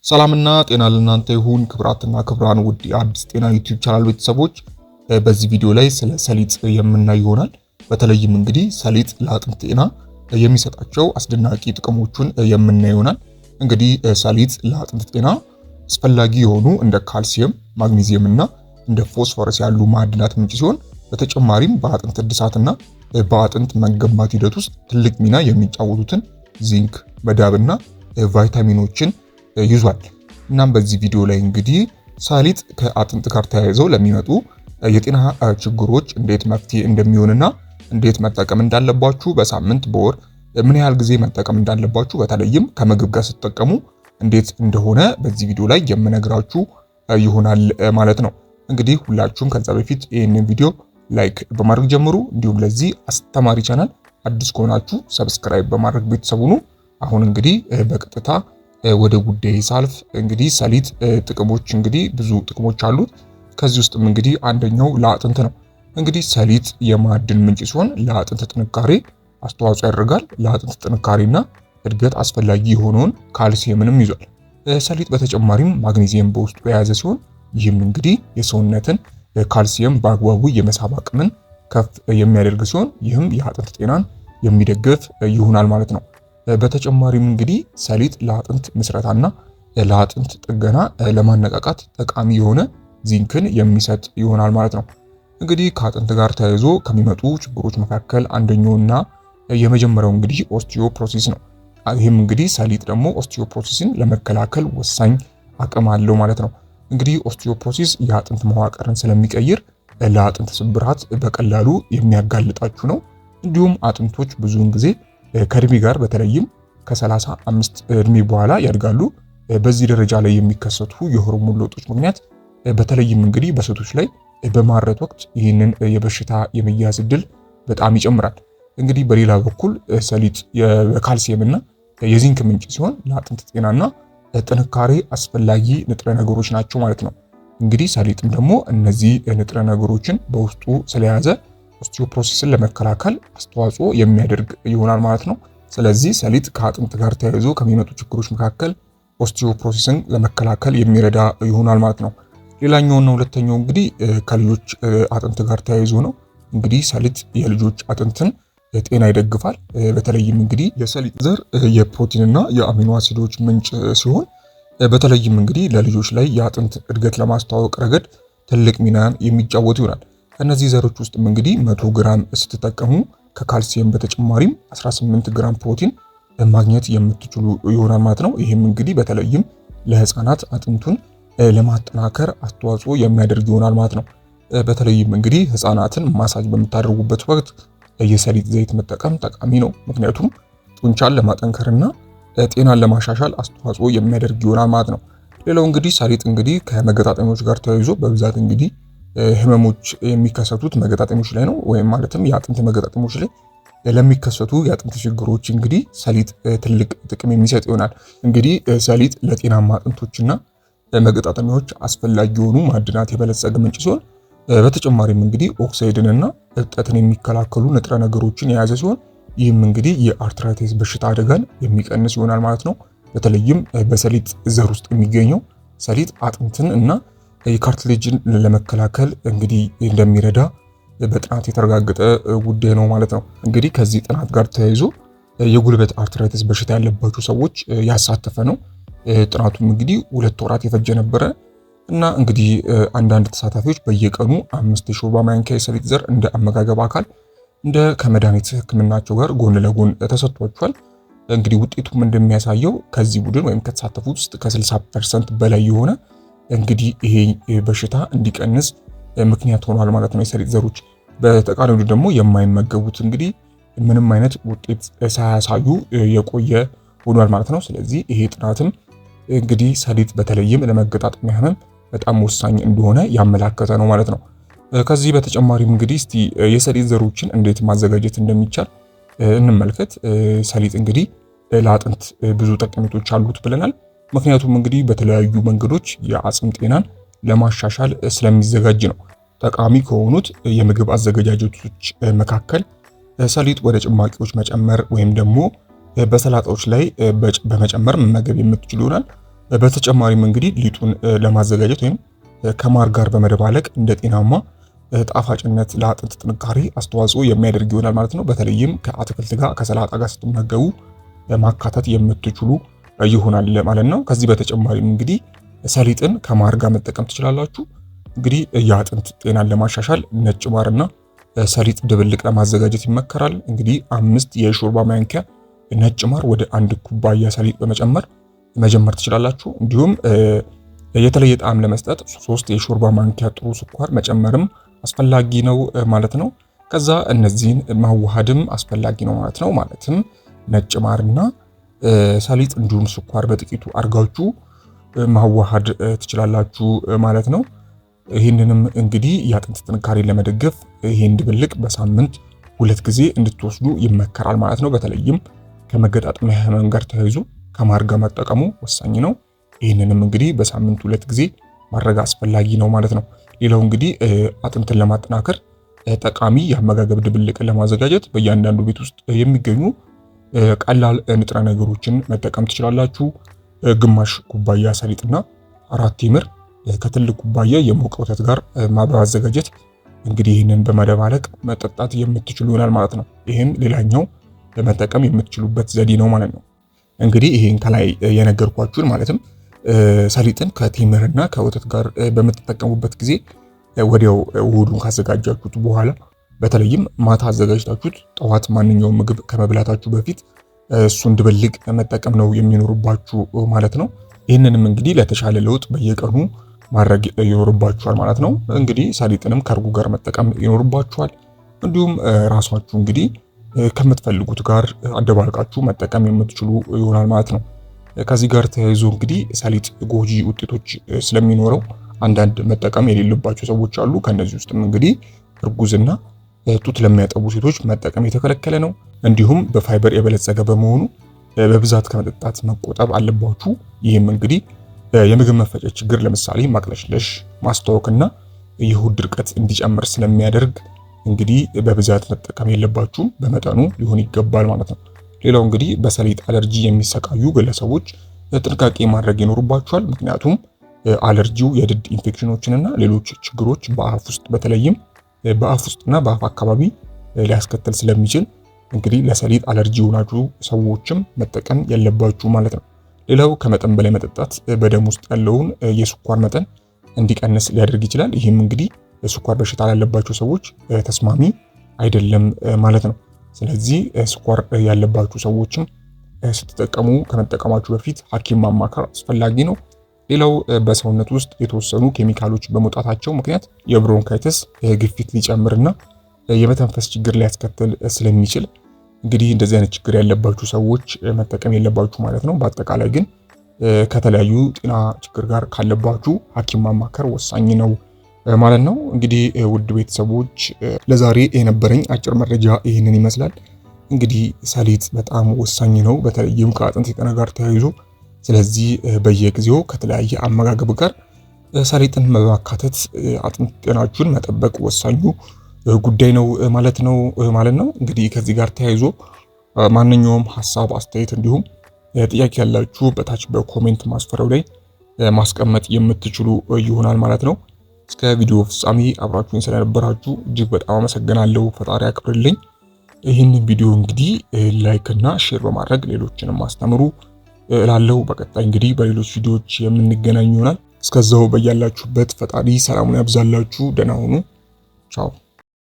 ሰላምና ጤና ለእናንተ ይሁን ክብራትና ክብራን ውድ የአዲስ ጤና ዩቲዩብ ቻናል ቤተሰቦች፣ በዚህ ቪዲዮ ላይ ስለ ሰሊጥ የምናይ ይሆናል። በተለይም እንግዲህ ሰሊጥ ለአጥንት ጤና የሚሰጣቸው አስደናቂ ጥቅሞችን የምናይ ይሆናል። እንግዲህ ሰሊጥ ለአጥንት ጤና አስፈላጊ የሆኑ እንደ ካልሲየም፣ ማግኒዚየም እና እንደ ፎስፎረስ ያሉ ማዕድናት ምንጭ ሲሆን በተጨማሪም በአጥንት እድሳትና በአጥንት መገንባት ሂደት ውስጥ ትልቅ ሚና የሚጫወቱትን ዚንክ፣ መዳብና ቫይታሚኖችን ይዟል። እናም በዚህ ቪዲዮ ላይ እንግዲህ ሰሊጥ ከአጥንት ጋር ተያይዘው ለሚመጡ የጤና ችግሮች እንዴት መፍትሄ እንደሚሆንና እንዴት መጠቀም እንዳለባችሁ፣ በሳምንት በወር ምን ያህል ጊዜ መጠቀም እንዳለባችሁ፣ በተለይም ከምግብ ጋር ስትጠቀሙ እንዴት እንደሆነ በዚህ ቪዲዮ ላይ የምነግራችሁ ይሆናል ማለት ነው። እንግዲህ ሁላችሁም ከዛ በፊት ይህንን ቪዲዮ ላይክ በማድረግ ጀምሩ። እንዲሁም ለዚህ አስተማሪ ቻናል አዲስ ከሆናችሁ ሰብስክራይብ በማድረግ ቤተሰብ ሁኑ። አሁን እንግዲህ በቀጥታ ወደ ጉዳይ ሳልፍ እንግዲህ ሰሊጥ ጥቅሞች እንግዲህ ብዙ ጥቅሞች አሉት። ከዚህ ውስጥም እንግዲህ አንደኛው ለአጥንት ነው። እንግዲህ ሰሊጥ የማዕድን ምንጭ ሲሆን ለአጥንት ጥንካሬ አስተዋጽኦ ያደርጋል። ለአጥንት ጥንካሬና እድገት አስፈላጊ የሆነውን ካልሲየምንም ይዟል። ሰሊጥ በተጨማሪም ማግኔዚየም በውስጡ የያዘ ሲሆን ይህም እንግዲህ የሰውነትን ካልሲየም በአግባቡ የመሳብ አቅምን ከፍ የሚያደርግ ሲሆን ይህም የአጥንት ጤናን የሚደግፍ ይሆናል ማለት ነው። በተጨማሪም እንግዲህ ሰሊጥ ለአጥንት ምስረታና ለአጥንት ጥገና ለማነቃቃት ጠቃሚ የሆነ ዚንክን የሚሰጥ ይሆናል ማለት ነው። እንግዲህ ከአጥንት ጋር ተያይዞ ከሚመጡ ችግሮች መካከል አንደኛውና የመጀመሪያው እንግዲህ ኦስቲዮፕሮሲስ ነው። ይህም እንግዲህ ሰሊጥ ደግሞ ኦስቲዮፕሮሲስን ለመከላከል ወሳኝ አቅም አለው ማለት ነው። እንግዲህ ኦስቲዮፕሮሲስ የአጥንት መዋቅርን ስለሚቀይር ለአጥንት ስብራት በቀላሉ የሚያጋልጣችሁ ነው። እንዲሁም አጥንቶች ብዙውን ጊዜ ከእድሜ ጋር በተለይም ከ35 እድሜ በኋላ ያድጋሉ። በዚህ ደረጃ ላይ የሚከሰቱ የሆርሞን ለውጦች ምክንያት በተለይም እንግዲህ በሴቶች ላይ በማረጥ ወቅት ይህንን የበሽታ የመያዝ እድል በጣም ይጨምራል። እንግዲህ በሌላ በኩል ሰሊጥ የካልሲየም እና የዚንክ ምንጭ ሲሆን ለአጥንት ጤናና ጥንካሬ አስፈላጊ ንጥረ ነገሮች ናቸው ማለት ነው። እንግዲህ ሰሊጥም ደግሞ እነዚህ ንጥረ ነገሮችን በውስጡ ስለያዘ ኦስቲዮፕሮሲስን ለመከላከል አስተዋጽኦ የሚያደርግ ይሆናል ማለት ነው። ስለዚህ ሰሊጥ ከአጥንት ጋር ተያይዞ ከሚመጡ ችግሮች መካከል ኦስቲዮፕሮሲስን ለመከላከል የሚረዳ ይሆናል ማለት ነው። ሌላኛውና ሁለተኛው እንግዲህ ከልጆች አጥንት ጋር ተያይዞ ነው። እንግዲህ ሰሊጥ የልጆች አጥንትን ጤና ይደግፋል። በተለይም እንግዲህ የሰሊጥ ዘር የፕሮቲንና የአሚኖ አሲዶች ምንጭ ሲሆን በተለይም እንግዲህ ለልጆች ላይ የአጥንት እድገት ለማስተዋወቅ ረገድ ትልቅ ሚናን የሚጫወት ይሆናል። ከነዚህ ዘሮች ውስጥም እንግዲህ 100 ግራም ስትጠቀሙ ከካልሲየም በተጨማሪም 18 ግራም ፕሮቲን ማግኘት የምትችሉ ይሆናል ማለት ነው። ይህም እንግዲህ በተለይም ለህፃናት አጥንቱን ለማጠናከር አስተዋጽኦ የሚያደርግ ይሆናል ማለት ነው። በተለይም እንግዲህ ህፃናትን ማሳጅ በምታደርጉበት ወቅት የሰሊጥ ዘይት መጠቀም ጠቃሚ ነው። ምክንያቱም ጡንቻን ለማጠንከርና ጤናን ለማሻሻል አስተዋጽኦ የሚያደርግ ይሆናል ማለት ነው። ሌላው እንግዲህ ሰሊጥ እንግዲህ ከመገጣጠሚያዎች ጋር ተያይዞ በብዛት እንግዲህ ህመሞች የሚከሰቱት መገጣጠሚያዎች ላይ ነው። ወይም ማለትም የአጥንት መገጣጠሚያዎች ላይ ለሚከሰቱ የአጥንት ችግሮች እንግዲህ ሰሊጥ ትልቅ ጥቅም የሚሰጥ ይሆናል። እንግዲህ ሰሊጥ ለጤናማ አጥንቶችና መገጣጠሚያዎች አስፈላጊ የሆኑ ማዕድናት የበለጸገ ምንጭ ሲሆን በተጨማሪም እንግዲህ ኦክሳይድንና እብጠትን የሚከላከሉ ንጥረ ነገሮችን የያዘ ሲሆን ይህም እንግዲህ የአርትራይቲስ በሽታ አደጋን የሚቀንስ ይሆናል ማለት ነው። በተለይም በሰሊጥ ዘር ውስጥ የሚገኘው ሰሊጥ አጥንትን እና የካርትሌጅን ለመከላከል እንግዲህ እንደሚረዳ በጥናት የተረጋገጠ ጉዳይ ነው ማለት ነው። እንግዲህ ከዚህ ጥናት ጋር ተያይዞ የጉልበት አርትራይቲስ በሽታ ያለባቸው ሰዎች ያሳተፈ ነው። ጥናቱም እንግዲህ 2 ወራት የፈጀ ነበረ እና እንግዲህ አንዳንድ ተሳታፊዎች በየቀኑ 5 የሾርባ ማንኪያ የሰሊጥ ዘር እንደ አመጋገብ አካል እንደ ከመድኃኒት ሕክምናቸው ጋር ጎን ለጎን ተሰጥቷቸዋል። እንግዲህ ውጤቱም እንደሚያሳየው ከዚህ ቡድን ወይም ከተሳተፉት ውስጥ ከ60% በላይ የሆነ እንግዲህ ይሄ በሽታ እንዲቀንስ ምክንያት ሆኗል ማለት ነው። የሰሊጥ ዘሮች በተቃራኒው ደግሞ የማይመገቡት እንግዲህ ምንም አይነት ውጤት ሳያሳዩ የቆየ ሆኗል ማለት ነው። ስለዚህ ይሄ ጥናትም እንግዲህ ሰሊጥ በተለይም ለመገጣጠሚያ ህመም በጣም ወሳኝ እንደሆነ ያመላከተ ነው ማለት ነው። ከዚህ በተጨማሪም እንግዲህ እስቲ የሰሊጥ ዘሮችን እንዴት ማዘጋጀት እንደሚቻል እንመልከት። ሰሊጥ እንግዲህ ለአጥንት ብዙ ጠቀሜቶች አሉት ብለናል። ምክንያቱም እንግዲህ በተለያዩ መንገዶች የአጽም ጤናን ለማሻሻል ስለሚዘጋጅ ነው። ጠቃሚ ከሆኑት የምግብ አዘገጃጀቶች መካከል ሰሊጥ ወደ ጭማቂዎች መጨመር ወይም ደግሞ በሰላጣዎች ላይ በመጨመር መመገብ የምትችሉ ይሆናል። በተጨማሪም እንግዲህ ሊጡን ለማዘጋጀት ወይም ከማር ጋር በመደባለቅ እንደ ጤናማ ጣፋጭነት ለአጥንት ጥንካሬ አስተዋጽኦ የሚያደርግ ይሆናል ማለት ነው። በተለይም ከአትክልት ጋር ከሰላጣ ጋር ስትመገቡ ማካተት የምትችሉ ይሆናል ማለት ነው። ከዚህ በተጨማሪም እንግዲህ ሰሊጥን ከማር ጋር መጠቀም ትችላላችሁ። እንግዲህ የአጥንት ጤናን ለማሻሻል ነጭ ማርና ሰሊጥ ድብልቅ ለማዘጋጀት ይመከራል። እንግዲህ 5 የሾርባ ማንኪያ ነጭ ማር ወደ 1 ኩባያ ሰሊጥ በመጨመር መጀመር ትችላላችሁ። እንዲሁም የተለየ ጣዕም ለመስጠት 3 የሾርባ ማንኪያ ጥሩ ስኳር መጨመርም አስፈላጊ ነው ማለት ነው። ከዛ እነዚህን ማዋሃድም አስፈላጊ ነው ማለት ነው። ማለትም ነጭ ማርና ሰሊጥ እንዲሁም ስኳር በጥቂቱ አድርጋችሁ ማዋሃድ ትችላላችሁ ማለት ነው። ይህንንም እንግዲህ የአጥንት ጥንካሬን ለመደገፍ ይህን ድብልቅ በሳምንት 2 ጊዜ እንድትወስዱ ይመከራል ማለት ነው። በተለይም ከመገጣጠሚያ ህመም ጋር ተያይዞ ከማር ጋር መጠቀሙ ወሳኝ ነው። ይህንንም እንግዲህ በሳምንት 2 ጊዜ ማድረግ አስፈላጊ ነው ማለት ነው። ሌላው እንግዲህ አጥንትን ለማጠናከር ጠቃሚ የአመጋገብ ድብልቅን ለማዘጋጀት በእያንዳንዱ ቤት ውስጥ የሚገኙ ቀላል ንጥረ ነገሮችን መጠቀም ትችላላችሁ። ግማሽ ኩባያ ሰሊጥና 4 ቴምር ከትልቅ ኩባያ የሞቀ ወተት ጋር በማዘጋጀት እንግዲህ ይህንን በመደባለቅ መጠጣት የምትችሉ ይሆናል ማለት ነው። ይህም ሌላኛው ለመጠቀም የምትችሉበት ዘዴ ነው ማለት ነው። እንግዲህ ይህን ከላይ የነገርኳችሁን ማለትም ሰሊጥን ከቴምርና ከወተት ጋር በምትጠቀሙበት ጊዜ ወዲያው ውህዱን ካዘጋጃችሁት በኋላ በተለይም ማታ አዘጋጅታችሁት ጠዋት ማንኛውም ምግብ ከመብላታችሁ በፊት እሱን ድብልቅ መጠቀም ነው የሚኖርባችሁ ማለት ነው። ይህንንም እንግዲህ ለተሻለ ለውጥ በየቀኑ ማድረግ ይኖርባችኋል ማለት ነው። እንግዲህ ሰሊጥንም ከእርጎ ጋር መጠቀም ይኖርባችኋል። እንዲሁም ራሳችሁ እንግዲህ ከምትፈልጉት ጋር አደባልቃችሁ መጠቀም የምትችሉ ይሆናል ማለት ነው። ከዚህ ጋር ተያይዞ እንግዲህ ሰሊጥ ጎጂ ውጤቶች ስለሚኖረው አንዳንድ መጠቀም የሌለባቸው ሰዎች አሉ። ከነዚህ ውስጥም እንግዲህ እርጉዝና ጡት ለሚያጠቡ ሴቶች መጠቀም የተከለከለ ነው። እንዲሁም በፋይበር የበለጸገ በመሆኑ በብዛት ከመጠጣት መቆጠብ አለባችሁ። ይህም እንግዲህ የምግብ መፈጨት ችግር ለምሳሌ ማቅለሽለሽ፣ ማስታወክና የሆድ ድርቀት እንዲጨምር ስለሚያደርግ እንግዲህ በብዛት መጠቀም የለባችሁም፣ በመጠኑ ሊሆን ይገባል ማለት ነው። ሌላው እንግዲህ በሰሊጥ አለርጂ የሚሰቃዩ ግለሰቦች ጥንቃቄ ማድረግ ይኖርባቸዋል። ምክንያቱም አለርጂው የድድ ኢንፌክሽኖችንና ሌሎች ችግሮች በአፍ ውስጥ በተለይም በአፍ ውስጥና በአፍ አካባቢ ሊያስከትል ስለሚችል እንግዲህ ለሰሊጥ አለርጂ የሆናችሁ ሰዎችም መጠቀም የለባችሁ ማለት ነው። ሌላው ከመጠን በላይ መጠጣት በደም ውስጥ ያለውን የስኳር መጠን እንዲቀንስ ሊያደርግ ይችላል። ይህም እንግዲህ ስኳር በሽታ ላለባቸው ሰዎች ተስማሚ አይደለም ማለት ነው። ስለዚህ ስኳር ያለባችሁ ሰዎችም ስትጠቀሙ ከመጠቀማችሁ በፊት ሐኪም ማማከር አስፈላጊ ነው። ሌላው በሰውነት ውስጥ የተወሰኑ ኬሚካሎች በመውጣታቸው ምክንያት የብሮንካይተስ ግፊት ሊጨምርና የመተንፈስ ችግር ሊያስከትል ስለሚችል እንግዲህ እንደዚህ አይነት ችግር ያለባችሁ ሰዎች መጠቀም የለባችሁ ማለት ነው። በአጠቃላይ ግን ከተለያዩ ጤና ችግር ጋር ካለባችሁ ሐኪም ማማከር ወሳኝ ነው ማለት ነው። እንግዲህ ውድ ቤተሰቦች ለዛሬ የነበረኝ አጭር መረጃ ይህንን ይመስላል። እንግዲህ ሰሊጥ በጣም ወሳኝ ነው፣ በተለይም ከአጥንት ጤና ጋር ተያይዞ። ስለዚህ በየጊዜው ከተለያየ አመጋገብ ጋር ሰሊጥን በማካተት አጥንት ጤናችሁን መጠበቅ ወሳኙ ጉዳይ ነው ማለት ነው። እንግዲህ ከዚህ ጋር ተያይዞ ማንኛውም ሀሳብ፣ አስተያየት እንዲሁም ጥያቄ ያላችሁ በታች በኮሜንት ማስፈራው ላይ ማስቀመጥ የምትችሉ ይሆናል ማለት ነው። እስከ ቪዲዮ ፍጻሜ አብራችሁኝ ስለነበራችሁ እጅግ በጣም አመሰግናለሁ። ፈጣሪ ያክብርልኝ። ይህን ቪዲዮ እንግዲህ ላይክ እና ሼር በማድረግ ሌሎችንም አስተምሩ እላለሁ። በቀጣይ እንግዲህ በሌሎች ቪዲዮዎች የምንገናኝ ይሆናል። እስከዛው በያላችሁበት ፈጣሪ ሰላሙን ያብዛላችሁ። ደህና ሁኑ። ቻው።